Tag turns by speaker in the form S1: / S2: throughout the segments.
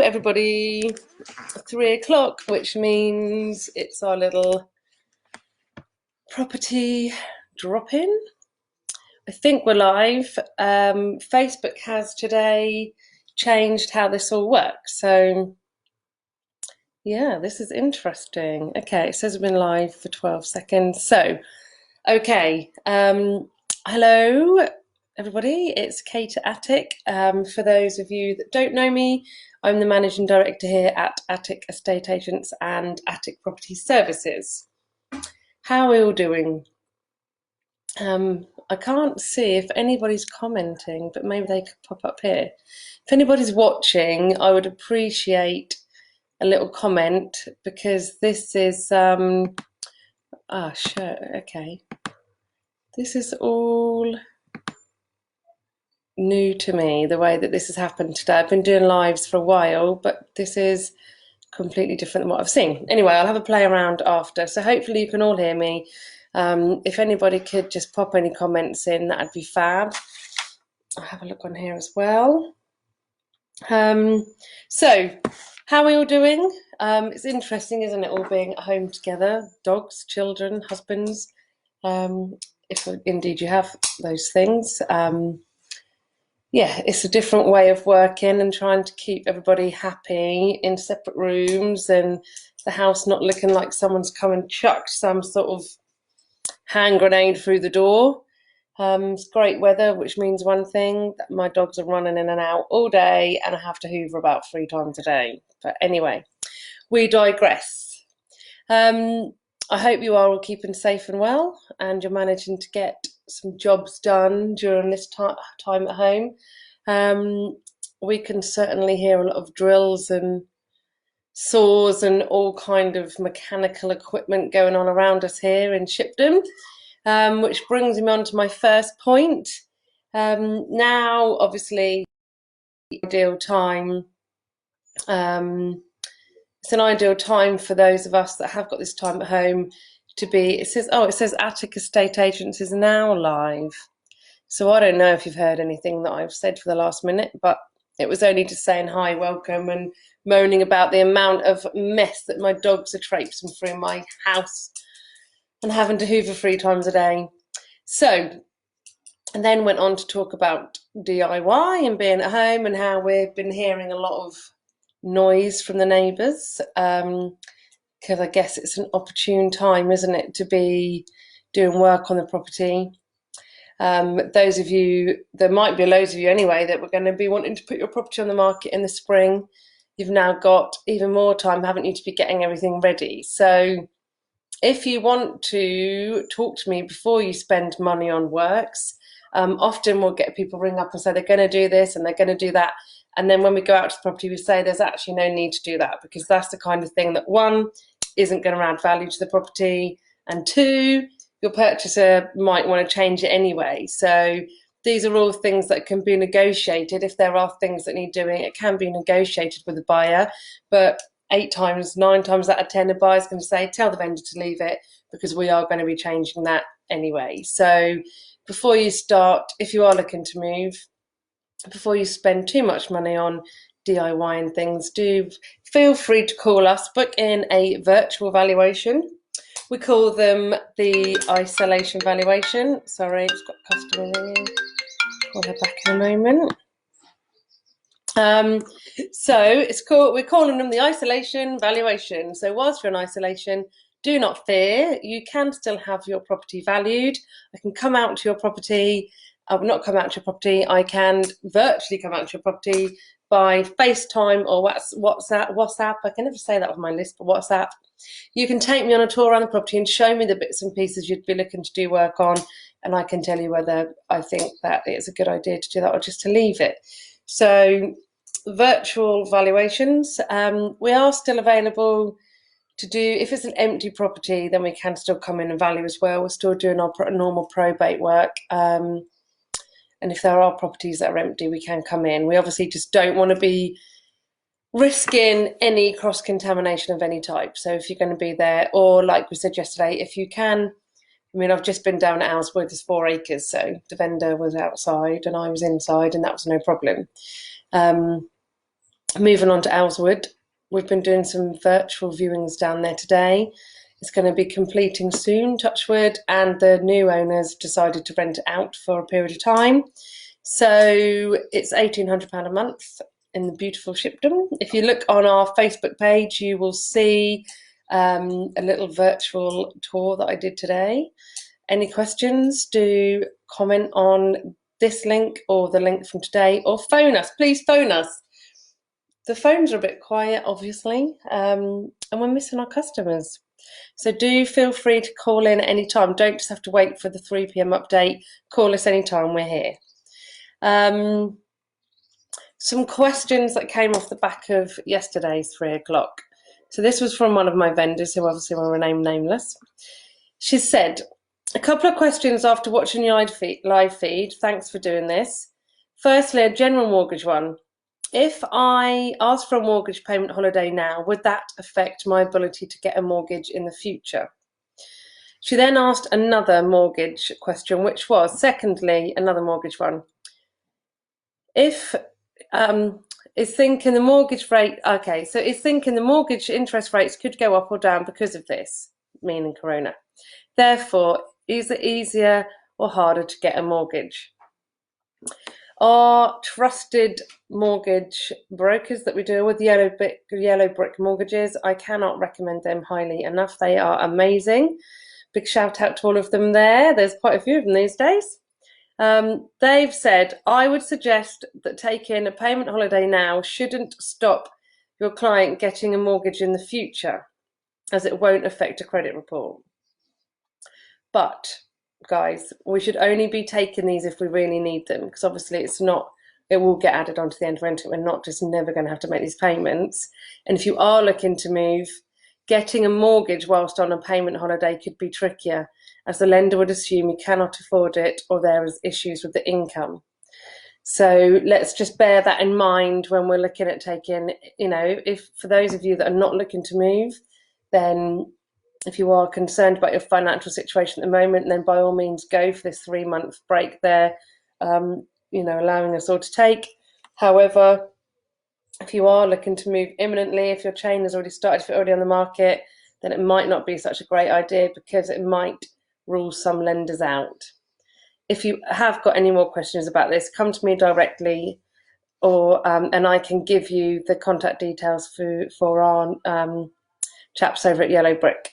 S1: everybody. 3 o'clock, which means it's our little property drop-in. I think we're live. Facebook has today changed how this all works. So yeah, this is interesting. Okay, it says we've been live for 12 seconds. So, okay. Hello, everybody. It's Kate at Attic. For those of you that don't know me, I'm the Managing Director here at Attic Estate Agents and Attic Property Services. How are we all doing? I can't see if anybody's commenting, but maybe they could pop up here. If anybody's watching, I would appreciate a little comment, because this is sure, okay. This is all new to me, the way that this has happened today. I've been doing lives for a while, but this is completely different than what I've seen. Anyway, I'll have a play around after, so hopefully you can all hear me. If anybody could just pop any comments in, that'd be fab. I'll have a look on here as well. So, how are we all doing? It's interesting, isn't it, all being at home together, dogs, children, husbands, if indeed you have those things. Yeah, it's a different way of working and trying to keep everybody happy in separate rooms, and the house not looking like someone's come and chucked some sort of hand grenade through the door. It's great weather, which means one thing, that my dogs are running in and out all day and I have to hoover about 3 times a day. But anyway, we digress. I hope you are all keeping safe and well, and you're managing to get some jobs done during this time at home. We can certainly hear a lot of drills and saws and all kind of mechanical equipment going on around us here in Shipton. Which brings me on to my first point. Now, obviously, ideal time. It's an ideal time for those of us that have got this time at home to be. It says Attic Estate Agents is now live. So I don't know if you've heard anything that I've said for the last minute, but it was only just saying hi, welcome, and moaning about the amount of mess that my dogs are traipsing through my house and having to hoover 3 times a day. So, and then went on to talk about DIY and being at home, and how we've been hearing a lot of noise from the neighbours, because I guess it's an opportune time, isn't it, to be doing work on the property. Those of you, there might be loads of you anyway, that were going to be wanting to put your property on the market in the spring. You've now got even more time, haven't you, to be getting everything ready. So if you want to talk to me before you spend money on works, often we'll get people ring up and say they're going to do this and they're going to do that. And then when we go out to the property, we say there's actually no need to do that, because that's the kind of thing that, one, isn't going to add value to the property, and two, your purchaser might want to change it anyway. So these are all things that can be negotiated. If there are things that need doing, it can be negotiated with the buyer, but 9 times out of 10, the buyer's going to say, tell the vendor to leave it, because we are going to be changing that anyway. So before you start, if you are looking to move, before you spend too much money on DIY and things, do feel free to call us, book in a virtual valuation. We call them the isolation valuation. Sorry, it's got a customer ringing. Call her back in a moment. So we're calling them the isolation valuation. So whilst you're in isolation, do not fear, you can still have your property valued. I can come out to your property. I will not come out to your property. I can virtually come out to your property by FaceTime or WhatsApp. I can never say that with my list, but WhatsApp. You can take me on a tour around the property and show me the bits and pieces you'd be looking to do work on, and I can tell you whether I think that it's a good idea to do that or just to leave it. So virtual valuations, we are still available to do. If it's an empty property, then we can still come in and value as well. We're still doing our normal probate work, and if there are properties that are empty, we can come in. We obviously just don't want to be risking any cross-contamination of any type. So if you're going to be there, or like we said yesterday, if you can, I mean, I've just been down at Owlswood, there's 4 acres, so the vendor was outside and I was inside, and that was no problem. Moving on to Ellswood, we've been doing some virtual viewings down there today. It's going to be completing soon, touch wood, and the new owners decided to rent it out for a period of time. So it's £1,800 a month in the beautiful Shipdham. If you look on our Facebook page, you will see a little virtual tour that I did today. Any questions, do comment on this link or the link from today, or phone us. Please phone us. The phones are a bit quiet, obviously, and we're missing our customers. So do feel free to call in at any time. Don't just have to wait for the 3 p.m. update. Call us anytime, we're here. Some questions that came off the back of yesterday's 3 o'clock. So this was from one of my vendors, who obviously will remain nameless. She said, a couple of questions after watching your live feed. Thanks for doing this. Firstly, a general mortgage one. If I ask for a mortgage payment holiday now, would that affect my ability to get a mortgage in the future? She then asked another mortgage question, which was, secondly, another mortgage one. If is thinking the mortgage rate, okay, so is thinking the mortgage interest rates could go up or down because of this, meaning Corona. Therefore, is it easier or harder to get a mortgage? Our trusted mortgage brokers that we deal with, Yellow Brick Mortgages, I cannot recommend them highly enough. They are amazing. Big shout out to all of them there. There's quite a few of them these days. They've said, I would suggest that taking a payment holiday now shouldn't stop your client getting a mortgage in the future, as it won't affect a credit report. But guys, we should only be taking these if we really need them, because obviously it will get added onto the end rental. We're not just never going to have to make these payments. And if you are looking to move, getting a mortgage whilst on a payment holiday could be trickier, as the lender would assume you cannot afford it or there is issues with the income. So let's just bear that in mind when we're looking at taking, if for those of you that are not looking to move, then if you are concerned about your financial situation at the moment, then by all means go for this 3-month break there, allowing us all to take. However, if you are looking to move imminently, if your chain has already started, if you're already on the market, then it might not be such a great idea, because it might rule some lenders out. If you have got any more questions about this, come to me directly, or and I can give you the contact details for our chaps over at Yellow Brick.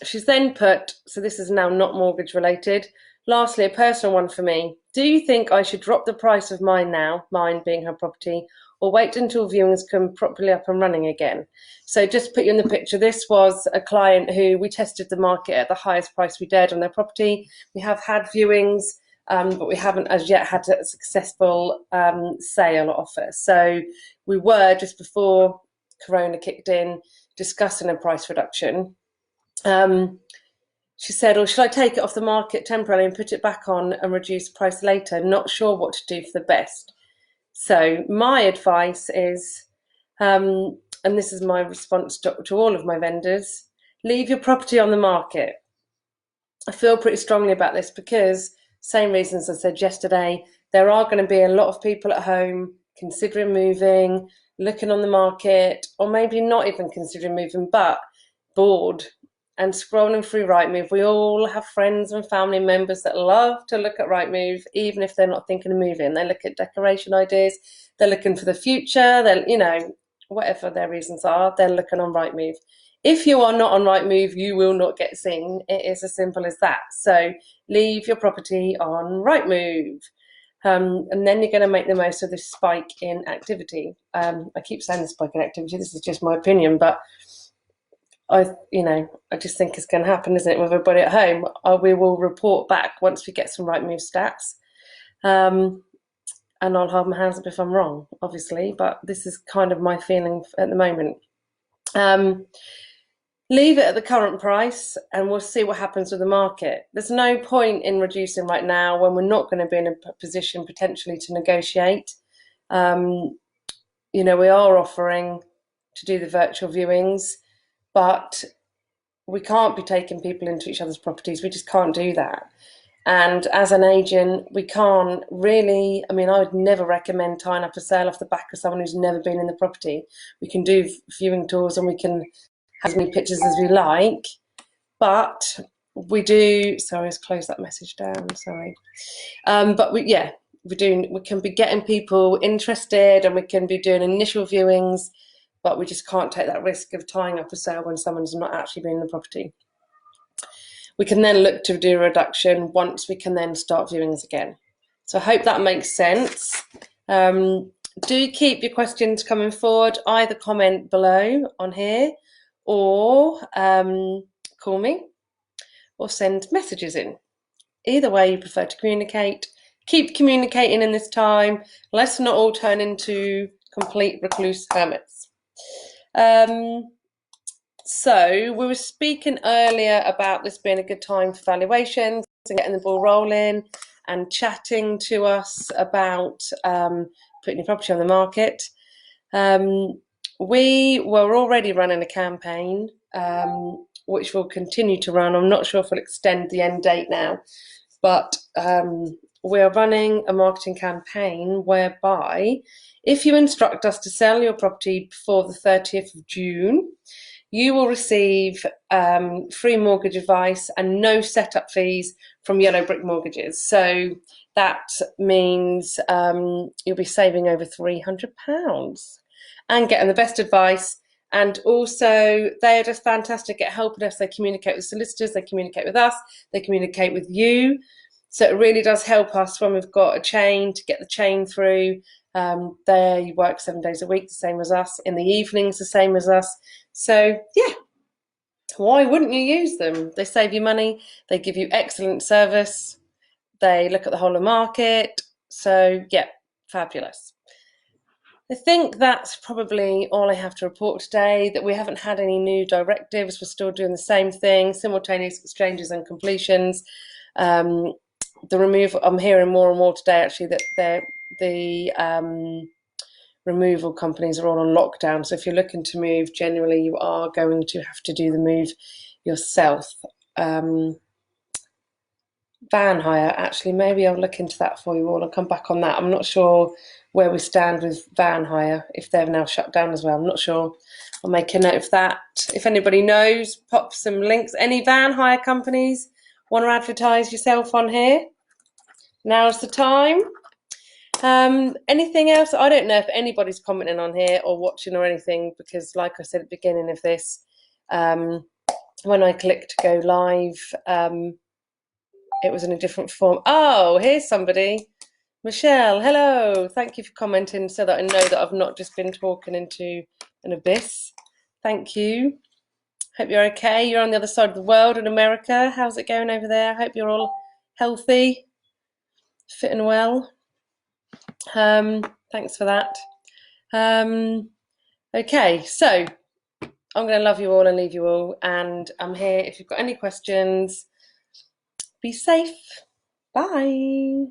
S1: She's then put, so this is now not mortgage related. Lastly, a personal one for me. Do you think I should drop the price of mine now, mine being her property, or wait until viewings come properly up and running again? So just to put you in the picture, this was a client who we tested the market at the highest price we dared on their property. We have had viewings, but we haven't as yet had a successful sale offer. So we were, just before Corona kicked in, discussing a price reduction. She said, or should I take it off the market temporarily and put it back on and reduce price later? Not sure what to do for the best. So my advice is, and this is my response to all of my vendors, leave your property on the market. I feel pretty strongly about this because, same reasons I said yesterday, there are going to be a lot of people at home considering moving, looking on the market, or maybe not even considering moving, but bored and scrolling through Rightmove. We all have friends and family members that love to look at Rightmove, even if they're not thinking of moving. They look at decoration ideas, they're looking for the future, they're, whatever their reasons are, they're looking on Rightmove. If you are not on Rightmove, you will not get seen. It is as simple as that. So leave your property on Rightmove. And then you're going to make the most of this spike in activity. I keep saying the spike in activity, this is just my opinion, but I just think it's going to happen, isn't it, with everybody at home? We will report back once we get some Rightmove stats. And I'll hold my hands up if I'm wrong, obviously, but this is kind of my feeling at the moment. Leave it at the current price and we'll see what happens with the market. There's no point in reducing right now when we're not going to be in a position potentially to negotiate. We are offering to do the virtual viewings, but we can't be taking people into each other's properties. We just can't do that. And as an agent, we can't really, I mean, I would never recommend tying up a sale off the back of someone who's never been in the property. We can do viewing tours and we can have as many pictures as we like, but we do, sorry, let's close that message down, sorry. But we can be getting people interested and we can be doing initial viewings, but we just can't take that risk of tying up a sale when someone's not actually been in the property. We can then look to do a reduction once we can then start viewings again. So I hope that makes sense. Do keep your questions coming forward, either comment below on here or call me or send messages in. Either way you prefer to communicate, keep communicating in this time. Let's not all turn into complete recluse hermits. So we were speaking earlier about this being a good time for valuations and getting the ball rolling and chatting to us about putting your property on the market. We were already running a campaign which will continue to run. I'm not sure if we'll extend the end date now, but we're running a marketing campaign whereby if you instruct us to sell your property before the 30th of June, you will receive free mortgage advice and no setup fees from Yellow Brick Mortgages. So that means you'll be saving over £300 and getting the best advice. And also, they're just fantastic at helping us. They communicate with solicitors, they communicate with us, they communicate with you. So it really does help us when we've got a chain to get the chain through. They work 7 days a week, the same as us. In the evenings, the same as us. So yeah, why wouldn't you use them? They save you money. They give you excellent service. They look at the whole of market. So yeah, fabulous. I think that's probably all I have to report today, that we haven't had any new directives. We're still doing the same thing, simultaneous exchanges and completions. The removal, I'm hearing more and more today actually that the removal companies are all on lockdown. So if you're looking to move, generally you are going to have to do the move yourself. Van hire, actually, maybe I'll look into that for you all and come back on that. I'm not sure where we stand with van hire, if they've now shut down as well. I'm not sure. I'll make a note of that. If anybody knows, pop some links. Any van hire companies want to advertise yourself on here? Now's the time. Anything else? I don't know if anybody's commenting on here or watching or anything, because like I said at the beginning of this, when I clicked go live, it was in a different form. Oh, here's somebody. Michelle, hello. Thank you for commenting so that I know that I've not just been talking into an abyss. Thank you. Hope you're okay. You're on the other side of the world in America. How's it going over there? Hope you're all healthy, fit and well. Thanks for that. Okay, so I'm going to love you all and leave you all, and I'm here if you've got any questions. Be safe. Bye.